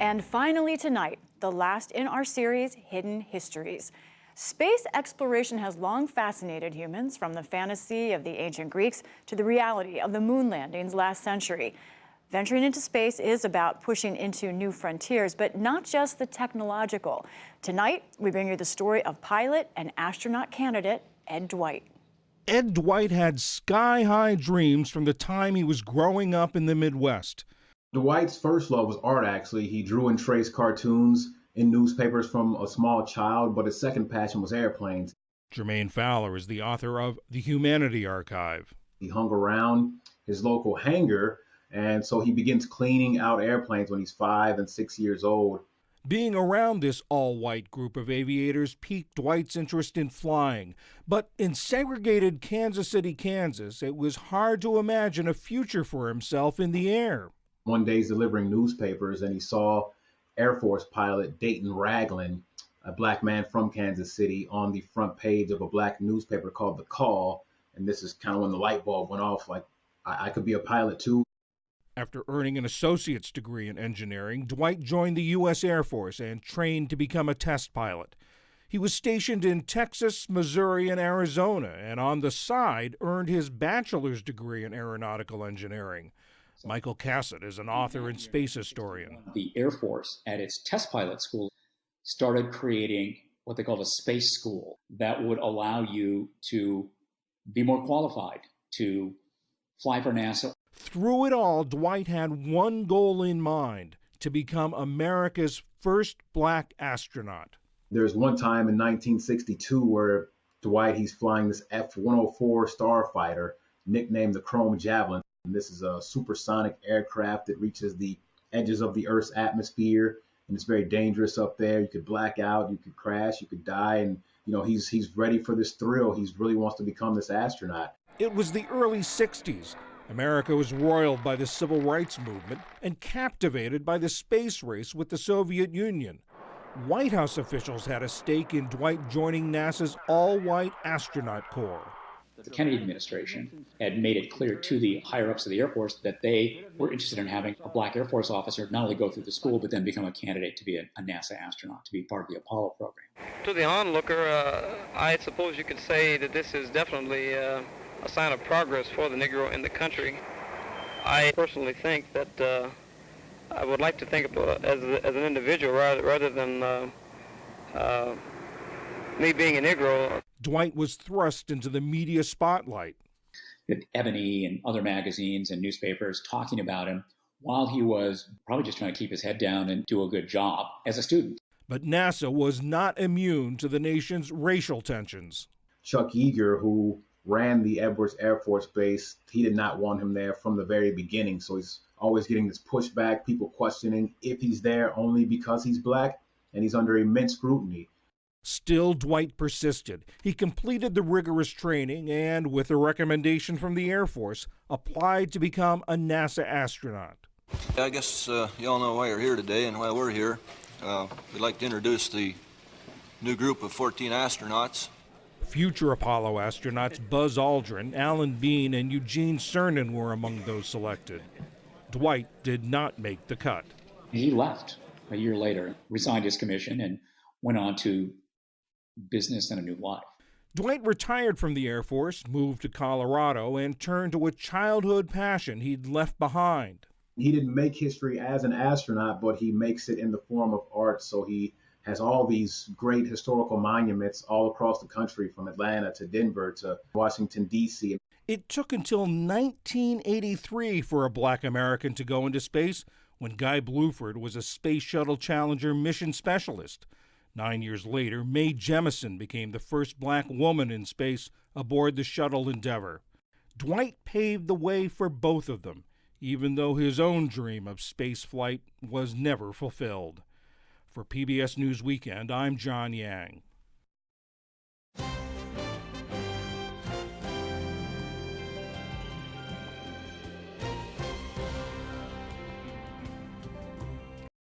And finally tonight, the last in our series, Hidden Histories. Space exploration has long fascinated humans, from the fantasy of the ancient Greeks to the reality of the moon landings last century. Venturing into space is about pushing into new frontiers, but not just the technological. Tonight, we bring you the story of pilot and astronaut candidate Ed Dwight. Ed Dwight had sky-high dreams from the time he was growing up in the Midwest. Dwight's first love was art, actually. He drew and traced cartoons in newspapers from a small child, but his second passion was airplanes. Jermaine Fowler is the author of The Humanity Archive. He hung around his local hangar, and so he begins cleaning out airplanes when he's 5 and 6 years old. Being around this all-white group of aviators piqued Dwight's interest in flying. But in segregated Kansas City, Kansas, it was hard to imagine a future for himself in the air. One day he's delivering newspapers and he saw Air Force pilot Dayton Ragland, a black man from Kansas City, on the front page of a black newspaper called The Call. And this is kind of when the light bulb went off, like, I could be a pilot too. After earning an associate's degree in engineering, Dwight joined the U.S. Air Force and trained to become a test pilot. He was stationed in Texas, Missouri, and Arizona, and on the side earned his bachelor's degree in aeronautical engineering. Michael Cassett is an author and space historian. The Air Force, at its test pilot school, started creating what they called a space school that would allow you to be more qualified to fly for NASA. Through it all, Dwight had one goal in mind: to become America's first black astronaut. There's one time in 1962 where Dwight, he's flying this F-104 starfighter, nicknamed the Chrome Javelin. And this is a supersonic aircraft that reaches the edges of the Earth's atmosphere, and it's very dangerous up there. You could black out, you could crash, you could die, and he's ready for this thrill. He really wants to become this astronaut. It was the early 60s. America was roiled by the civil rights movement and captivated by the space race with the Soviet Union. White House officials had a stake in Dwight joining NASA's all-white astronaut corps. The Kennedy administration had made it clear to the higher-ups of the Air Force that they were interested in having a black Air Force officer not only go through the school, but then become a candidate to be a NASA astronaut, to be part of the Apollo program. To the onlooker, I suppose you could say that this is definitely a sign of progress for the Negro in the country. I personally think that I would like to think about as an individual rather than me being a Negro. Dwight was thrust into the media spotlight. Ebony and other magazines and newspapers talking about him while he was probably just trying to keep his head down and do a good job as a student. But NASA was not immune to the nation's racial tensions. Chuck Yeager, who ran the Edwards Air Force Base, he did not want him there from the very beginning. So he's always getting this pushback, people questioning if he's there only because he's black, and he's under immense scrutiny. Still, Dwight persisted. He completed the rigorous training and, with a recommendation from the Air Force, applied to become a NASA astronaut. I guess you all know why you're here today and why we're here. We'd like to introduce the new group of 14 astronauts. Future Apollo astronauts Buzz Aldrin, Alan Bean, and Eugene Cernan were among those selected. Dwight did not make the cut. He left a year later, resigned his commission, and went on to business and a new life. Dwight retired from the Air Force, moved to Colorado, and turned to a childhood passion he'd left behind. He didn't make history as an astronaut, but he makes it in the form of art. So he has all these great historical monuments all across the country, from Atlanta to Denver to Washington, D.C. It took until 1983 for a black American to go into space, when Guy Bluford was a Space Shuttle Challenger mission specialist. 9 years later, Mae Jemison became the first black woman in space aboard the shuttle Endeavour. Dwight paved the way for both of them, even though his own dream of spaceflight was never fulfilled. For PBS News Weekend, I'm John Yang.